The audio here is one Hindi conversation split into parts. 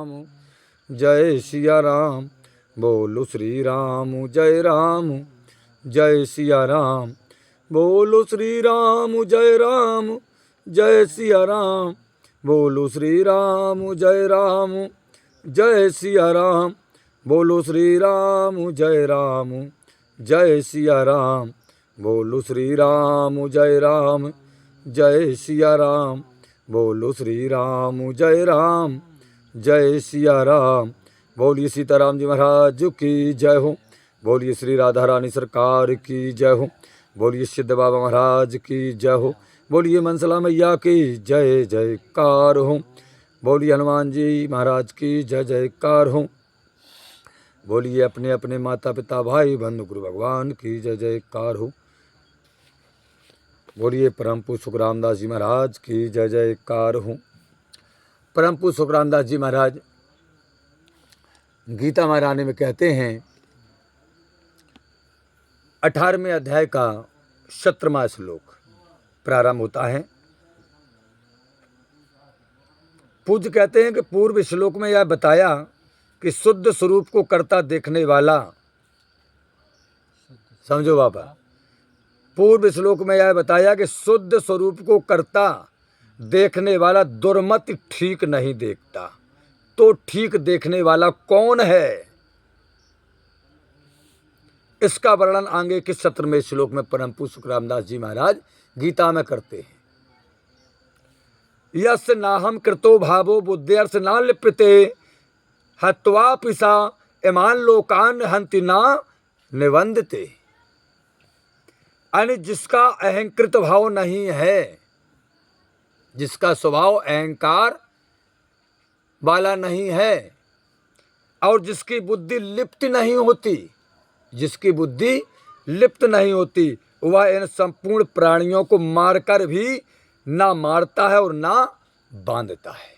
राम जय सिया राम। बोलो श्री राम जय राम जय सिया राम। बोलो श्री राम जय राम जय सिया राम। बोलो श्री राम जय राम जय सिया राम। बोलो श्री राम जय राम जय सिया राम। बोलो श्री राम जय राम जय सिया राम। बोलो श्री राम जय राम जय सिया राम। बोलिए सीताराम जी महाराज की जय हो। बोलिए श्री राधा रानी सरकार की जय हो। बोलिए सिद्ध बाबा महाराज की जय हो। बोलिए मनसला मैया की जय जयकार हो। बोलिए हनुमान जी महाराज की जय जयकार हो। बोलिए अपने अपने माता पिता भाई बंधु गुरु भगवान की जय जयकार हो। बोलिए परम पूज्य सुखराम दास जी महाराज की जय जयकार हो। परम पूज्य सुखराम दास जी महाराज गीता महारानी में कहते हैं 18वें अध्याय का 17वां श्लोक प्रारंभ होता है। पूज्य कहते हैं कि पूर्व श्लोक में यह बताया कि शुद्ध स्वरूप को कर्ता देखने वाला, समझो बाबा, पूर्व श्लोक में यह बताया कि शुद्ध स्वरूप को कर्ता देखने वाला दुर्मत ठीक नहीं देखता, तो ठीक देखने वाला कौन है? इसका वर्णन आगे के 17वें श्लोक में परम पूज्य सुखराम दास जी महाराज गीता में करते हैं। यस नाहम कृतो भावो बुद्ध्यर्थ ना लिप्यते हत्वा पिसा इमान लोकान हंति ना निबंधते। यानी जिसका अहंकृत भाव नहीं है, जिसका स्वभाव अहंकार वाला नहीं है और जिसकी बुद्धि लिप्त नहीं होती, जिसकी बुद्धि लिप्त नहीं होती, वह इन संपूर्ण प्राणियों को मारकर भी ना मारता है और ना बांधता है।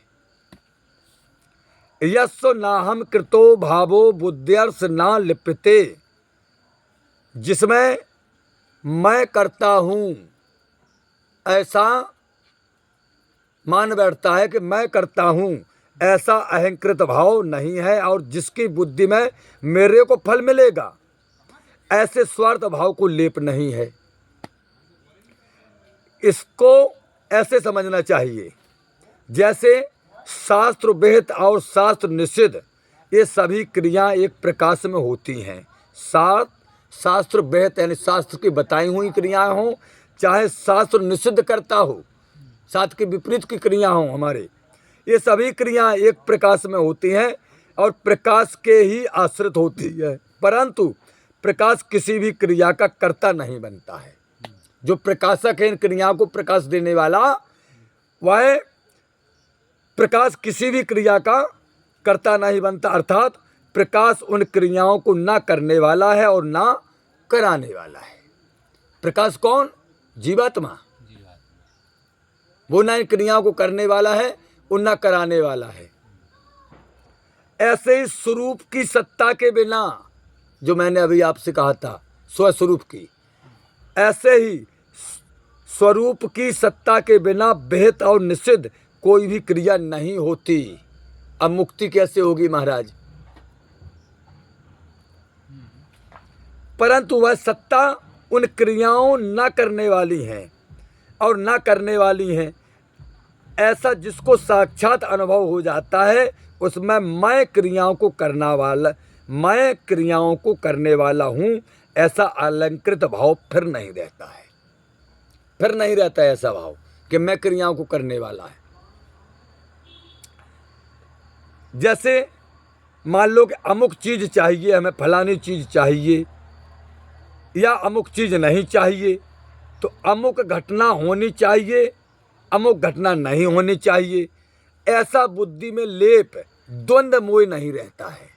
यस्व नाहम कृतो भावो बुद्ध्यर्थ ना लिप्यते, जिसमें मैं करता हूँ ऐसा मान बैठता है कि मैं करता हूँ, ऐसा अहंकृत भाव नहीं है और जिसकी बुद्धि में मेरे को फल मिलेगा ऐसे स्वार्थ भाव को लेप नहीं है। इसको ऐसे समझना चाहिए जैसे शास्त्र विहित और शास्त्र निषिद्ध ये सभी क्रियाएं एक प्रकाश में होती हैं। शास्त्र विहित यानी शास्त्र की बताई हुई क्रियाएं हों, चाहे शास्त्र निषिद्ध करता हो, शास्त्र के विपरीत की क्रिया हों, हमारे ये सभी क्रियाएं एक प्रकाश में होती हैं और प्रकाश के ही आश्रित होती है, परंतु प्रकाश किसी भी क्रिया का कर्ता नहीं बनता है। जो प्रकाशक है इन क्रियाओं को प्रकाश देने वाला, वह प्रकाश किसी भी क्रिया का कर्ता नहीं बनता, अर्थात प्रकाश उन क्रियाओं को ना करने वाला है और ना कराने वाला है। प्रकाश कौन? जीवात्मा। वो ना इन क्रियाओं को करने वाला है और ना कराने वाला है। ऐसे ही स्वरूप की सत्ता के बिना, जो मैंने अभी आपसे कहा था स्वस्वरूप की, ऐसे ही स्वरूप की सत्ता के बिना विहित और निषिद्ध कोई भी क्रिया नहीं होती। अब मुक्ति कैसे होगी महाराज? परंतु वह सत्ता उन क्रियाओं न करने वाली है और न करने वाली है, ऐसा जिसको साक्षात अनुभव हो जाता है, उसमें मैं क्रियाओं को करने वाला हूँ ऐसा अलंकृत भाव फिर नहीं रहता है। फिर नहीं रहता है ऐसा भाव कि मैं क्रियाओं को करने वाला है। जैसे मान लो कि अमुक चीज़ चाहिए, हमें फलानी चीज़ चाहिए या अमुक चीज़ नहीं चाहिए, तो अमुक घटना होनी चाहिए, अमुक घटना नहीं होनी चाहिए, ऐसा बुद्धि में लेप द्वंद्व मोह नहीं रहता है।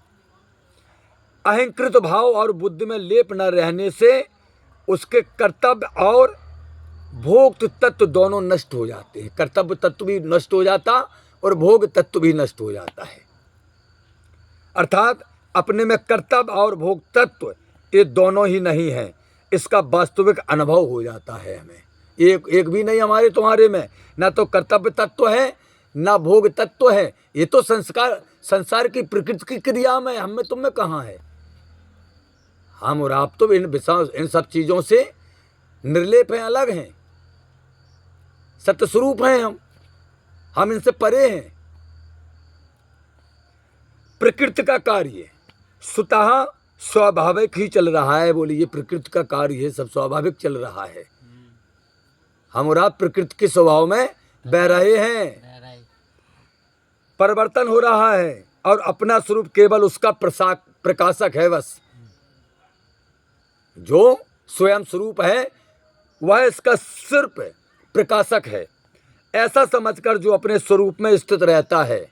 अहंकृत भाव और बुद्धि में लेप न रहने से उसके कर्तव्य और भोग तत्व दोनों नष्ट हो जाते हैं। कर्तव्य तत्व भी नष्ट हो जाता और भोग तत्व भी नष्ट हो जाता है। अर्थात अपने में कर्तव्य और भोग तत्व ये दोनों ही नहीं है, इसका वास्तविक अनुभव हो जाता है हमें। एक भी नहीं हमारे तुम्हारे में, ना तो कर्तव्य तत्व है ना भोग तत्व है। ये तो संसार की प्रकृति की क्रिया में, हमें तुम में कहाँ है। हम और आप तो इन सब चीजों से निर्लेप हैं, अलग हैं, सत्यस्वरूप हैं हम इनसे परे हैं। प्रकृति का कार्य स्वतः स्वाभाविक ही चल रहा है। बोलिए, प्रकृति का कार्य है, सब स्वाभाविक चल रहा है। हम और आप प्रकृति के स्वभाव में बह रहे हैं, परिवर्तन हो रहा है और अपना स्वरूप केवल उसका प्रकाशक है। बस जो स्वयं स्वरूप है वह इसका सिर्फ प्रकाशक है। ऐसा समझकर जो अपने स्वरूप में स्थित रहता है,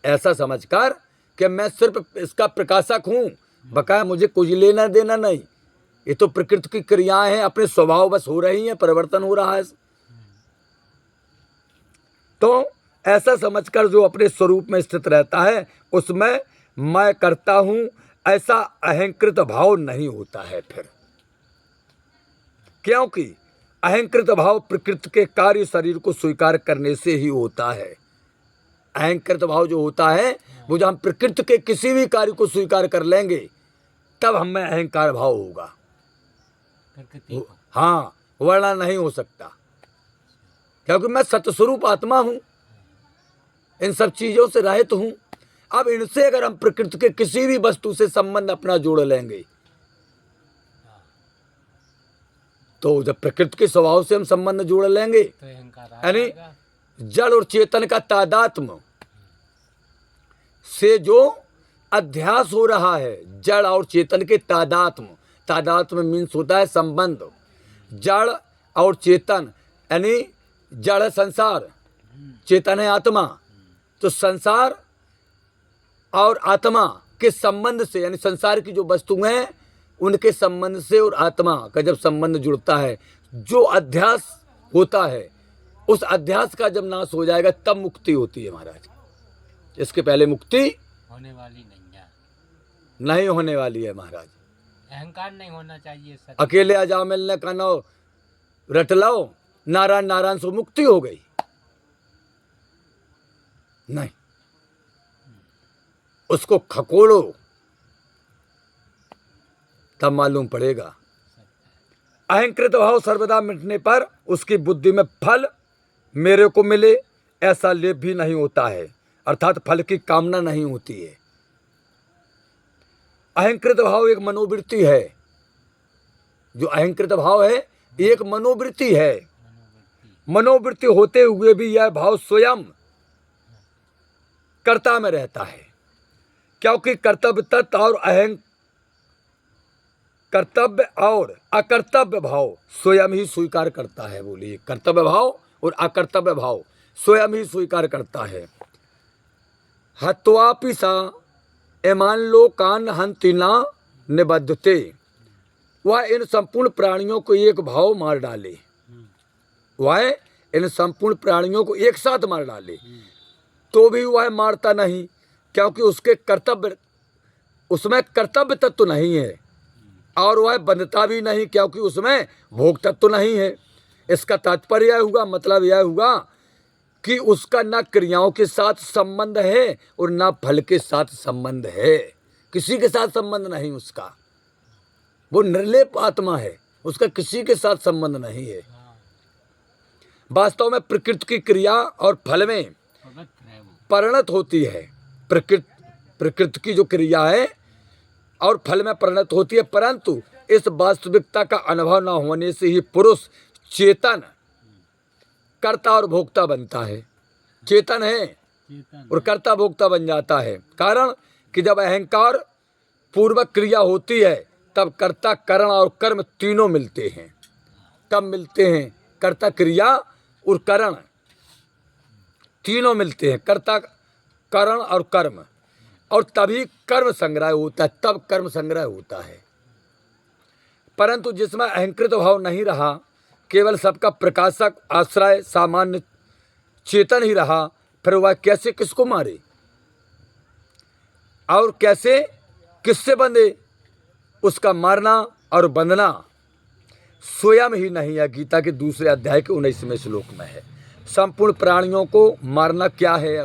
ऐसा समझकर कि मैं सिर्फ इसका प्रकाशक हूं, बकाया मुझे कुछ लेना देना नहीं, ये तो प्रकृति की क्रियाएं हैं, अपने स्वभाव बस हो रही हैं, परिवर्तन हो रहा है। तो ऐसा समझकर जो अपने स्वरूप में स्थित रहता है उसमें मैं करता हूं ऐसा अहंकृत भाव नहीं होता है फिर, क्योंकि अहंकृत भाव प्रकृति के कार्य शरीर को स्वीकार करने से ही होता है। अहंकृत भाव जो होता है वो जब हम प्रकृति के किसी भी कार्य को स्वीकार कर लेंगे तब हमें अहंकार भाव होगा। हाँ, वर्णन नहीं हो सकता, क्योंकि मैं सतस्वरूप आत्मा हूं, इन सब चीजों से रहित हूं। अब इनसे अगर हम प्रकृति के किसी भी वस्तु से संबंध अपना जोड़ लेंगे तो जब प्रकृति के स्वभाव से हम संबंध जोड़ लेंगे तो यानी जड़ और चेतन का तादात्म्य से जो अध्यास हो रहा है, जड़ और चेतन के तादात्म्य मीन्स होता है संबंध। जड़ और चेतन यानी जड़ है संसार, चेतन है आत्मा। तो संसार और आत्मा के संबंध से, यानी संसार की जो वस्तुएं हैं उनके संबंध से और आत्मा का जब संबंध जुड़ता है, जो अध्यास होता है, उस अध्यास का जब नाश हो जाएगा तब मुक्ति होती है महाराज। इसके पहले मुक्ति होने वाली नहीं है, नहीं होने वाली है महाराज। अहंकार नहीं होना चाहिए। अकेले आ जाओ मिलने का नाव रट लाओ, नारायण नारायण से मुक्ति हो गई, नहीं, उसको खकोड़ो तब मालूम पड़ेगा। अहंकृत भाव सर्वदा मिटने पर उसकी बुद्धि में फल मेरे को मिले ऐसा लेप भी नहीं होता है, अर्थात फल की कामना नहीं होती है। अहंकृत भाव एक मनोवृत्ति है, जो अहंकृत भाव है एक मनोवृत्ति है। मनोवृत्ति होते हुए भी यह भाव स्वयं कर्ता में रहता है, क्योंकि कर्तव्य तत्व और कर्तव्य और अकर्तव्य भाव स्वयं ही स्वीकार करता है। बोलिए, कर्तव्य भाव और अकर्तव्य भाव स्वयं ही स्वीकार करता है। हत्वापि सा एमान लोकान हंतिना निबद्धते, वह इन संपूर्ण प्राणियों को एक भाव मार डाले, वह इन संपूर्ण प्राणियों को एक साथ मार डाले तो भी वह मारता नहीं, क्योंकि उसके कर्तव्य, उसमें कर्तव्य तत्व नहीं है, और वह बंधता भी नहीं क्योंकि उसमें भोग तत्व नहीं है। इसका तात्पर्य यह हुआ, मतलब यह हुआ कि उसका न क्रियाओं के साथ संबंध है और न फल के साथ संबंध है, किसी के साथ संबंध नहीं उसका। वो निर्लेप आत्मा है, उसका किसी के साथ संबंध नहीं है। वास्तव में प्रकृति की क्रिया और फल में परिणत होती है। प्रकृति की जो क्रिया है और फल में परिणत होती है, परंतु इस वास्तविकता का अनुभव न होने से ही पुरुष चेतन कर्ता और भोक्ता बनता है। चेतन है और कर्ता भोक्ता बन जाता है। कारण कि जब अहंकार पूर्वक क्रिया होती है तब कर्ता करण और कर्म तीनों मिलते हैं। कब मिलते हैं? कर्ता क्रिया और करण तीनों मिलते हैं, कर्ता करण और कर्म, और तभी कर्म संग्रह होता है, तब कर्म संग्रह होता है। परंतु जिसमें अहंकृत भाव नहीं रहा, केवल सबका प्रकाशक आश्रय सामान्य चेतन ही रहा, फिर वह कैसे किसको मारे और कैसे किससे बंधे? उसका मारना और बंधना स्वयं ही नहीं है। गीता के दूसरे अध्याय के 19वें श्लोक में है। संपूर्ण प्राणियों को मारना क्या है?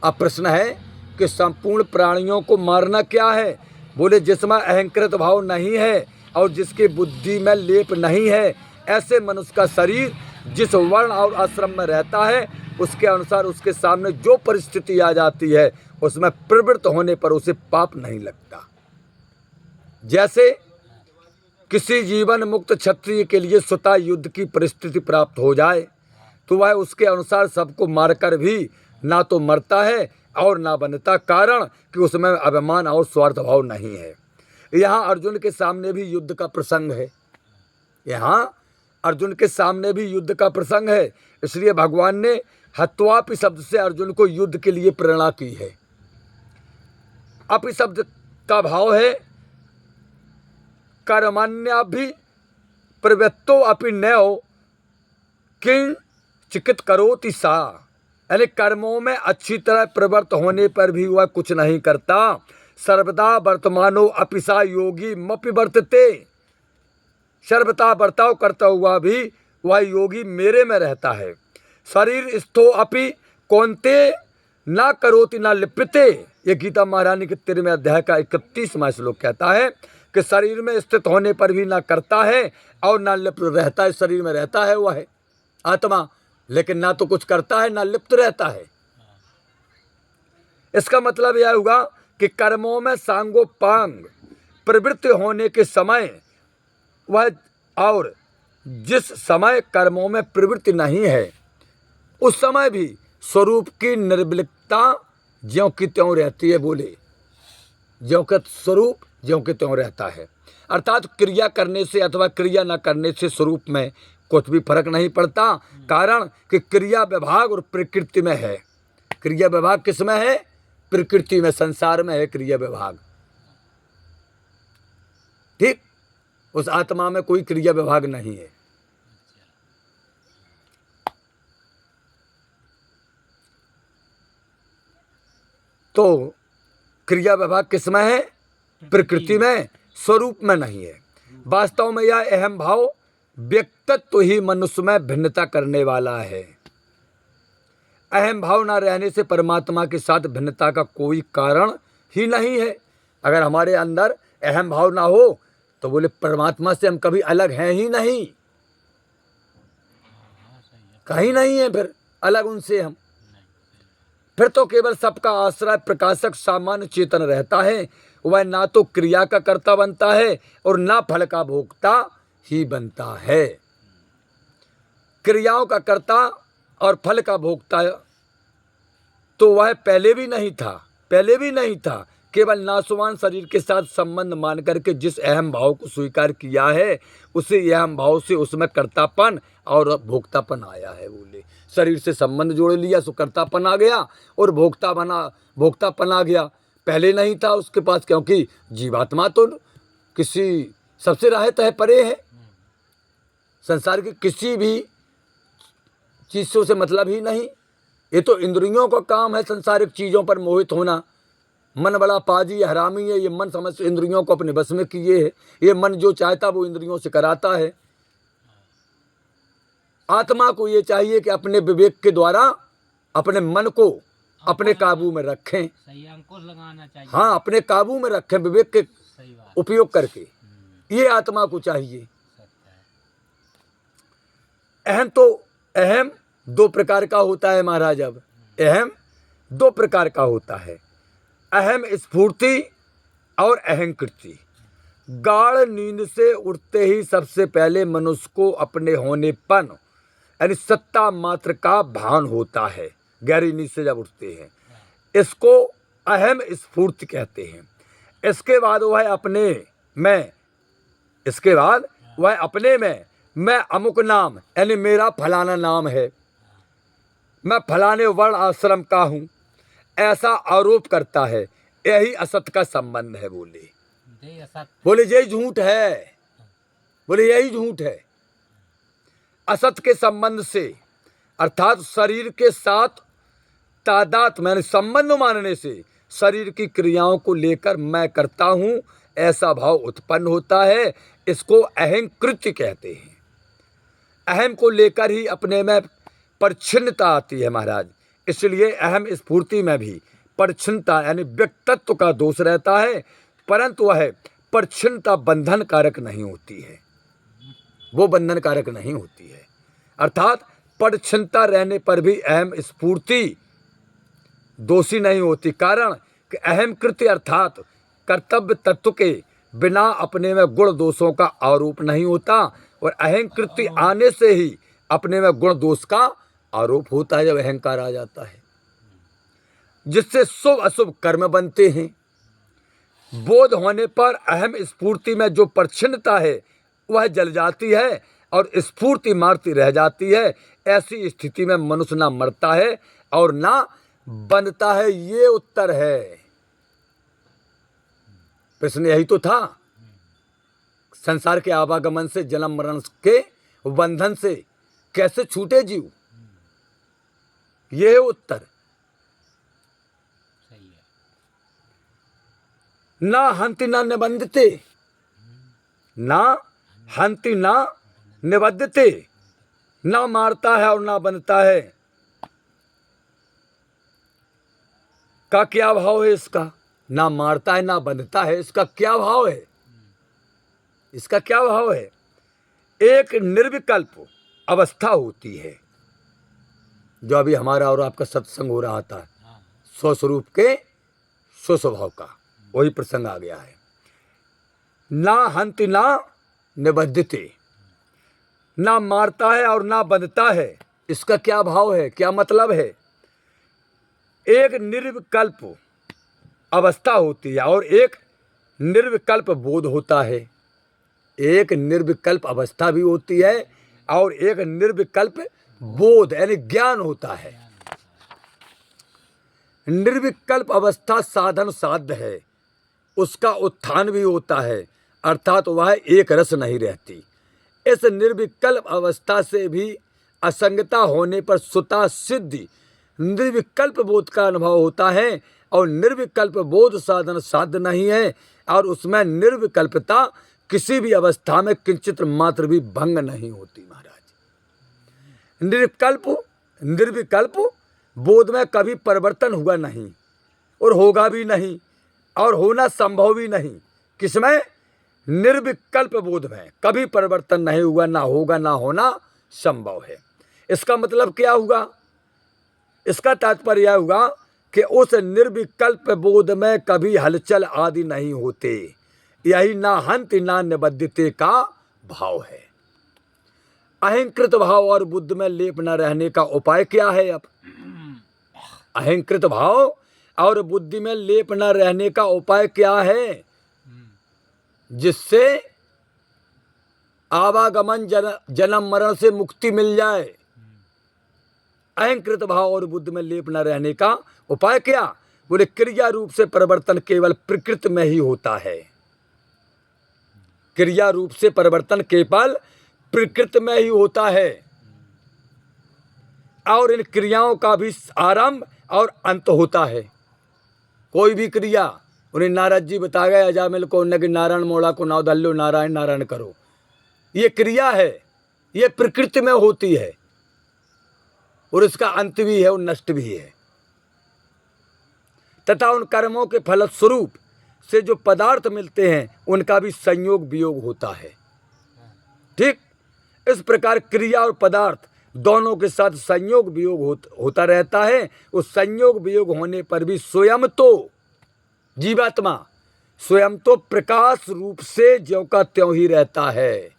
अब प्रश्न है कि संपूर्ण प्राणियों को मारना क्या है? बोले जिसमें अहंकृत भाव नहीं है और जिसकी बुद्धि में लेप नहीं है, ऐसे मनुष्य का शरीर जिस वर्ण और आश्रम में रहता है उसके अनुसार उसके सामने जो परिस्थिति आ जाती है उसमें प्रवृत्त होने पर उसे पाप नहीं लगता। जैसे किसी जीवन मुक्त क्षत्रिय के लिए स्वतः युद्ध की परिस्थिति प्राप्त हो जाए तो वह उसके अनुसार सबको मारकर भी ना तो मरता है और ना बनता, कारण कि उसमें अभिमान और स्वार्थ भाव नहीं है। यहाँ अर्जुन के सामने भी युद्ध का प्रसंग है। यहाँ अर्जुन के सामने भी युद्ध का प्रसंग है, इसलिए भगवान ने हत्वापि शब्द से अर्जुन को युद्ध के लिए प्रेरणा की है। अपि शब्द का भाव है कर्मण्यभि प्रवृत्तो अपि नयो किं चिकित करोति सा, यानी कर्मों में अच्छी तरह प्रवृत्त होने पर भी वह कुछ नहीं करता। सर्वदा वर्तमानो अपि सा योगी मपि वर्तते, सर्वदा बर्ताव करता हुआ भी वह योगी मेरे में रहता है। शरीर स्थो अपि कौन्ते ना करोति ना लिप्यते, ये गीता महारानी के 13वें अध्याय का 31वां श्लोक कहता है कि शरीर में स्थित होने पर भी ना करता है और ना लिप्त रहता है। शरीर में रहता है वह है आत्मा, लेकिन ना तो कुछ करता है ना लिप्त रहता है। इसका मतलब यह हुआ कि कर्मों में सांगोपांग प्रवृत्ति होने के समय वह, और जिस समय कर्मों में प्रवृत्ति नहीं है उस समय भी स्वरूप की निर्विकता ज्यों की त्यों रहती है। बोले ज्यों का स्वरूप ज्यों के त्यों रहता है, अर्थात क्रिया करने से अथवा क्रिया न करने से स्वरूप में कुछ भी फर्क नहीं पड़ता, कारण कि क्रिया विभाग और प्रकृति में है। क्रिया विभाग किस में है? प्रकृति में, संसार में है क्रिया विभाग। ठीक, उस आत्मा में कोई क्रिया विभाग नहीं है। तो क्रिया विभाग किस में है? प्रकृति में, स्वरूप में नहीं है। वास्तव में यह अहम भाव व्यक्तित्व ही मनुष्य में भिन्नता करने वाला है। अहम भाव ना रहने से परमात्मा के साथ भिन्नता का कोई कारण ही नहीं है। अगर हमारे अंदर अहम भाव ना हो तो बोले परमात्मा से हम कभी अलग हैं ही नहीं, कहीं नहीं है फिर अलग उनसे हम। फिर तो केवल सबका आश्रय प्रकाशक सामान्य चेतन रहता है, वह ना तो क्रिया का कर्ता बनता है और ना फल का भोक्ता ही बनता है। क्रियाओं का कर्ता और फल का भोक्ता तो वह पहले भी नहीं था, केवल नाशवान शरीर के साथ संबंध मान करके जिस अहम भाव को स्वीकार किया है उसे अहम भाव से उसमें कर्तापन और भोक्तापन आया है। बोले शरीर से संबंध जोड़ लिया सो कर्तापन आ गया और भोक्तापन आ गया। पहले नहीं था उसके पास, क्योंकि जीवात्मा तो किसी सबसे रहत है, परे है, संसार की किसी भी चीज़ों से मतलब ही नहीं। ये तो इंद्रियों का काम है संसारिक चीज़ों पर मोहित होना। मन बड़ा पाजी हरामी है, ये मन समझ इंद्रियों को अपने बस में किए है। ये मन जो चाहता वो इंद्रियों से कराता है। आत्मा को ये चाहिए कि अपने विवेक के द्वारा अपने मन को अपने काबू में रखें। सही अंकुश लगाना चाहिए। हाँ, अपने काबू में रखें विवेक के सही बात। उपयोग करके, ये आत्मा को चाहिए। अहम दो प्रकार का होता है महाराज। अब अहम दो प्रकार का होता है, अहम स्फूर्ति और अहंकृति। गाढ़ नींद से उठते ही सबसे पहले मनुष्य को अपने होनेपन यानी सत्ता मात्र का भान होता है। गहरी नींद से जब उठते हैं इसको अहम स्फूर्ति कहते हैं। इसके बाद वह अपने में मैं अमुक नाम यानी मेरा फलाना नाम है, मैं फलाने वर्ण आश्रम का हूँ, ऐसा आरोप करता है। यही असत का संबंध है। बोले यही झूठ है, बोले यही झूठ है। असत के संबंध से अर्थात शरीर के साथ तादात मैंने संबंध मानने से शरीर की क्रियाओं को लेकर मैं करता हूँ ऐसा भाव उत्पन्न होता है। इसको अहंकृत्य कहते हैं। अहम को लेकर ही अपने में परिच्छिन्नता आती है महाराज। इसलिए अहम स्फूर्ति में भी परिच्छिन्नता यानी व्यक्तित्व का दोष रहता है, परंतु वह परिच्छिन्नता बंधन कारक नहीं होती है, वो बंधन कारक नहीं होती है। अर्थात परिच्छिन्नता रहने पर भी अहम स्फूर्ति दोषी नहीं होती, कारण कि अहम कृत्य अर्थात कर्तव्य तत्व के बिना अपने में गुण दोषों का आरोप नहीं होता, और अहम कृत्य आने से ही अपने में गुण दोष का आरोप होता है, जब अहंकार आ जाता है, जिससे शुभ अशुभ कर्म बनते हैं। बोध होने पर अहम स्फूर्ति में जो परिच्छिन्नता है वह जल जाती है और स्फूर्ति मारती रह जाती है। ऐसी स्थिति में मनुष्य ना मरता है और ना बनता है, ये उत्तर है। प्रश्न यही तो था, संसार के आवागमन से, जन्म मरण के बंधन से कैसे छूटे जीव, ये है उत्तर। सही है। ना हंति ना निबंधते, ना हंति ना निबद्धते, ना मारता है और ना बनता है, का क्या भाव है इसका? ना मारता है ना बंधता है, इसका क्या भाव है? इसका क्या भाव है? एक निर्विकल्प अवस्था होती है, जो अभी हमारा और आपका सत्संग हो रहा था, स्वस्वरूप के स्वस्वभाव का, वही प्रसंग आ गया है। ना हंति ना निबद्धते, ना मारता है और ना बंधता है, इसका क्या भाव है, क्या मतलब है? एक निर्विकल्प अवस्था होती है और एक निर्विकल्प बोध होता है। एक निर्विकल्प अवस्था भी होती है और एक निर्विकल्प बोध यानी ज्ञान होता है। निर्विकल्प अवस्था साधन साध्य है, उसका उत्थान भी होता है, अर्थात वह एक रस नहीं रहती। इस निर्विकल्प अवस्था से भी असंगता होने पर स्वतः सिद्धि निर्विकल्प बोध का अनुभव होता है, और निर्विकल्प बोध साधन साध्य नहीं है, और उसमें निर्विकल्पता किसी भी अवस्था में किंचित मात्र भी भंग नहीं होती महाराज। निर्विकल्प बोध में कभी परिवर्तन हुआ नहीं और होगा भी नहीं, और होना संभव भी नहीं। किसमें? निर्विकल्प बोध में कभी परिवर्तन नहीं हुआ, ना होगा, ना होना संभव है। इसका मतलब क्या हुआ? इसका तात्पर्य यह हुआ कि उस निर्विकल्प बोध में कभी हलचल आदि नहीं होते। यही ना हंति ना निबद्धते का भाव है। अहंकृत भाव और बुद्धि में लेप न रहने का उपाय क्या है? अब अहंकृत भाव और बुद्धि में लेप न रहने का उपाय क्या है, जिससे आवागमन जन्म मरण से मुक्ति मिल जाए? अहंकृत भाव और बुद्धि में लेप न रहने का उपाय क्या? बोले क्रिया रूप से परिवर्तन केवल प्रकृति में ही होता है। क्रिया रूप से परिवर्तन केवल प्रकृति में ही होता है, और इन क्रियाओं का भी आरंभ और अंत होता है। कोई भी क्रिया, उन्हें नारद जी बता गए अजामिल को न कि नारायण मोड़ा को नाव धल्लो, नारायण नारायण करो, ये क्रिया है, ये प्रकृति में होती है, और इसका अंत भी है और नष्ट भी है। तथा उन कर्मों के फलस्वरूप से जो पदार्थ मिलते हैं उनका भी संयोग वियोग होता है। ठीक इस प्रकार क्रिया और पदार्थ दोनों के साथ संयोग वियोग होता रहता है। उस संयोग वियोग होने पर भी स्वयं तो जीवात्मा स्वयं तो प्रकाश रूप से ज्यों का त्यों ही रहता है,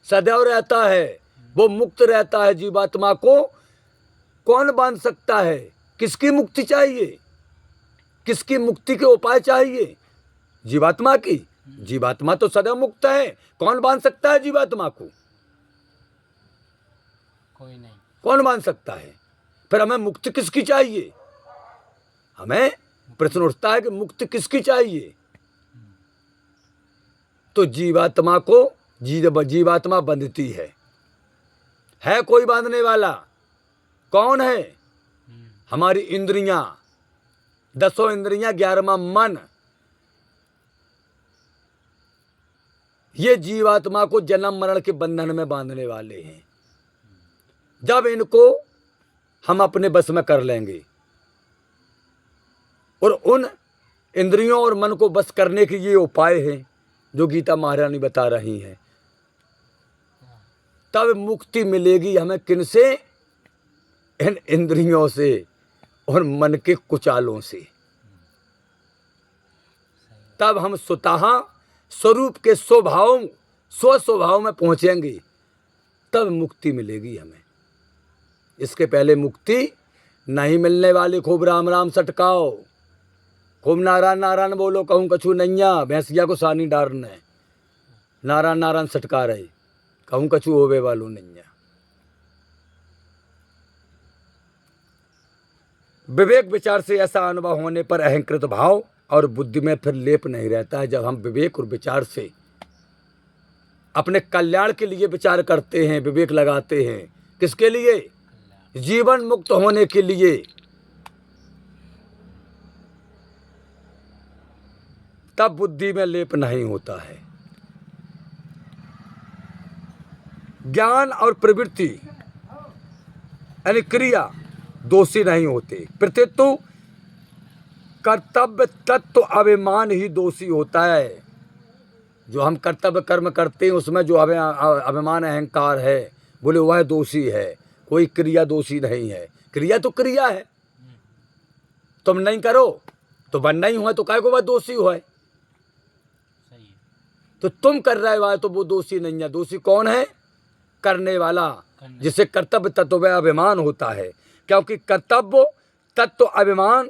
सदैव रहता है, वो मुक्त रहता है। जीवात्मा को कौन बांध सकता है? किसकी मुक्ति चाहिए? किसकी मुक्ति के उपाय चाहिए? जीवात्मा की। जीवात्मा तो सदैव मुक्त है, कौन बांध सकता है जीवात्मा को? कोई नहीं। कौन बांध सकता है? फिर हमें मुक्ति किसकी चाहिए? हमें प्रश्न उठता है कि मुक्ति किसकी चाहिए? तो जीवात्मा को जीवात्मा बंधती है कोई बांधने वाला? कौन है? हमारी इंद्रियां, 10 इंद्रियां, 11वां मन, ये जीवात्मा को जन्म मरण के बंधन में बांधने वाले हैं। जब इनको हम अपने बस में कर लेंगे। और उन इंद्रियों और मन को बस करने के ये उपाय हैं जो गीता महारानी बता रही हैं। तब मुक्ति मिलेगी हमें किनसे? इन इंद्रियों से और मन के कुचालों से। तब हम स्वतः स्वरूप के स्वभाव में पहुंचेंगे, तब मुक्ति मिलेगी हमें। इसके पहले मुक्ति नहीं मिलने वाली। खूब राम राम सटकाओ, खूब नारायण नारायण बोलो, कहूँ कछु नैया, भैंसिया को सानी डारने, नारायण नारायण सटका रहे, कहूँ कछु होवे वालो नैया। विवेक विचार से ऐसा अनुभव होने पर अहंकृत भाव और बुद्धि में फिर लेप नहीं रहता है। जब हम विवेक और विचार से अपने कल्याण के लिए विचार करते हैं, विवेक लगाते हैं, किसके लिए? जीवन मुक्त होने के लिए। तब बुद्धि में लेप नहीं होता है। ज्ञान और प्रवृत्ति यानी क्रिया दोषी नहीं होते, प्रत्येतु कर्तव्य तत्व अभिमान ही दोषी होता है। जो हम कर्तव्य कर्म करते हैं उसमें जो अभिमान अहंकार है, बोले वह दोषी है। कोई क्रिया दोषी नहीं है। क्रिया तो क्रिया है, तुम नहीं करो तो बनना ही हुआ, तो काय को वह दोषी हुआ है? सही है। तो तुम कर रहे हो तो वो दोषी नहीं है। दोषी कौन है? करने वाला, जिसे कर्तव्य तत्व में अभिमान होता है। क्योंकि कर्तव्य तत्व अभिमान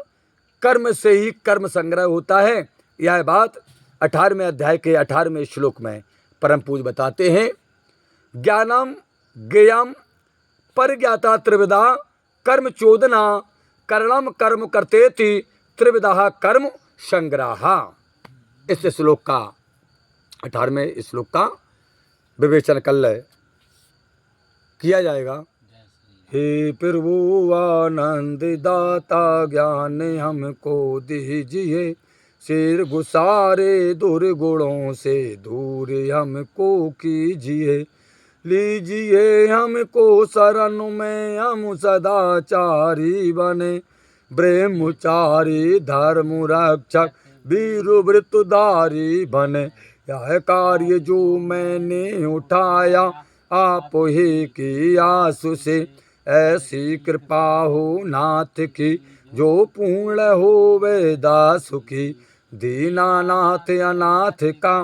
कर्म से ही कर्म संग्रह होता है। यह बात 18वें अध्याय के 18वें श्लोक में परम पूज्य बताते हैं। ज्ञानम ज्ञेयम परिज्ञाता त्रिविधा कर्म चोदना कर्णम कर्म करतेति त्रिविधा कर्म संग्रहा। इस श्लोक का 18वें श्लोक का विवेचन कल किया जाएगा। हे प्रभु आनंद दाता ज्ञान हमको दीजिए, सिर गुसारे दुर्गुणों से दूर हमको कीजिए। लीजिए हमको शरण में, हम सदाचारी बने, ब्रह्मचारी धर्म रक्षक वीर वृत्तधारी बने। यह कार्य जो मैंने उठाया आप ही की आंसू से, ऐसी कृपा हो नाथ की जो पूर्ण हो वे दास की। दीनानाथ अनाथ का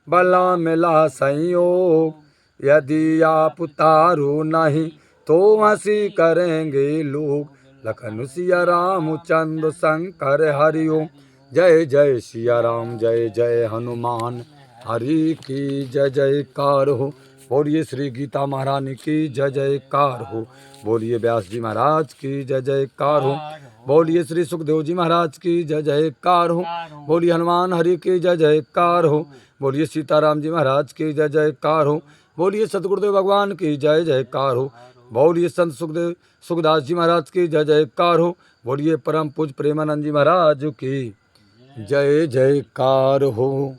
भला मिला संयोग, यदि आप उतारो नहीं तो हंसी करेंगे लोग। लखन सिया रामचंद्र शंकर हरिओम। जय जय सिया राम, जय जय हनुमान, हरि की जय जयकार हो। बोलिए श्री गीता महारानी की जय जयकार हो। बोलिए व्यास जी महाराज की जय जयकार हो। बोलिए श्री सुखदेव जी महाराज की जय जयकार हो। बोलिए हनुमान हरि की जय जयकार हो। बोलिए सीताराम जी महाराज की जय जयकार हो। बोलिए सतगुरुदेव भगवान की जय जयकार हो। बोलिए संत सुखदास जी महाराज की जय जयकार हो। बोलिए परम पूज्य प्रेमानंद जी महाराज की जय जयकार हो।